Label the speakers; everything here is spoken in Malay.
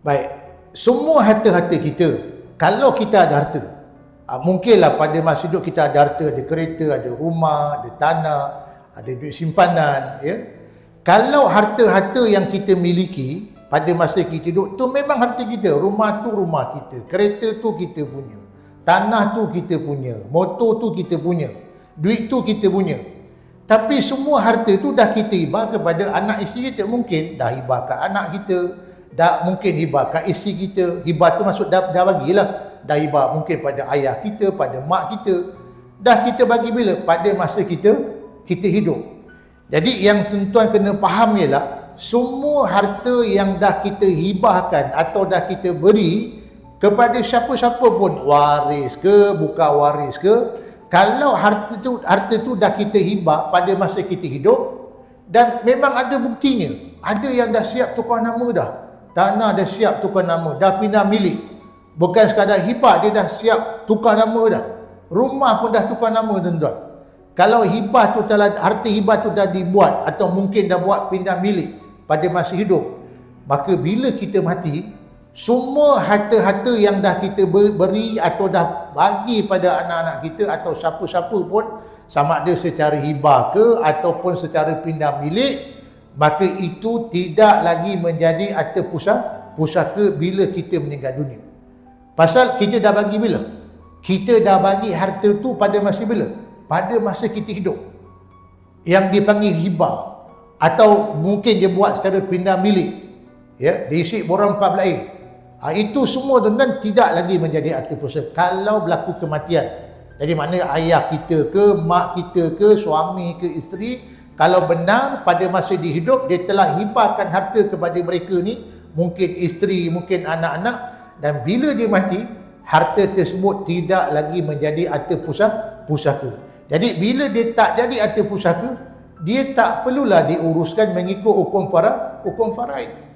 Speaker 1: Baik, semua harta-harta kita, kalau kita ada harta, mungkinlah pada masa hidup kita ada harta, ada kereta, ada rumah, ada tanah, ada duit simpanan, ya. Kalau harta-harta yang kita miliki pada masa kita hidup tu memang harta kita, rumah tu rumah kita, kereta tu kita punya, tanah tu kita punya, motor tu kita punya, duit tu kita punya. Tapi semua harta tu dah kita hibah kepada anak isteri kita, mungkin dah hibah kat anak kita, dah mungkin hibah kat isteri kita. Hibah tu maksud dah bagilah, dah hibah mungkin pada ayah kita, pada mak kita. Dah kita bagi bila? Pada masa kita hidup. Jadi yang tuan-tuan kena faham ialah semua harta yang dah kita hibahkan atau dah kita beri kepada siapa-siapa pun, waris ke, bukan waris ke, kalau harta tu dah kita hibah pada masa kita hidup dan memang ada buktinya, ada yang dah siap tukar nama dah, tanah dah siap tukar nama, dah pindah milik, bukan sekadar hibah, dia dah siap tukar nama dah, rumah pun dah tukar nama tuan-tuan. Kalau hibah tu telah, harta hibah tu dah dibuat atau mungkin dah buat pindah milik pada masa hidup, maka bila kita mati, semua harta-harta yang dah kita beri atau dah bagi pada anak-anak kita atau siapa-siapa pun, sama ada secara hibah ke ataupun secara pindah milik, maka itu tidak lagi menjadi harta pusaka bila kita meninggal dunia. Pasal kita dah bagi bila? Kita dah bagi harta tu pada masa bila? Pada masa kita hidup, yang dipanggil hibah, atau mungkin dia buat secara pindah milik, ya, diisi borang 14 air. Itu semua tuan-tuan tidak lagi menjadi harta pusaka kalau berlaku kematian. Jadi mana ayah kita ke, mak kita ke, suami ke, isteri, kalau benar pada masa dia hidup dia telah hibahkan harta kepada mereka ni, mungkin isteri, mungkin anak-anak, dan bila dia mati, harta tersebut tidak lagi menjadi harta pusaka. Jadi bila dia tak jadi harta pusaka, dia tak perlulah diuruskan mengikut hukum faraid.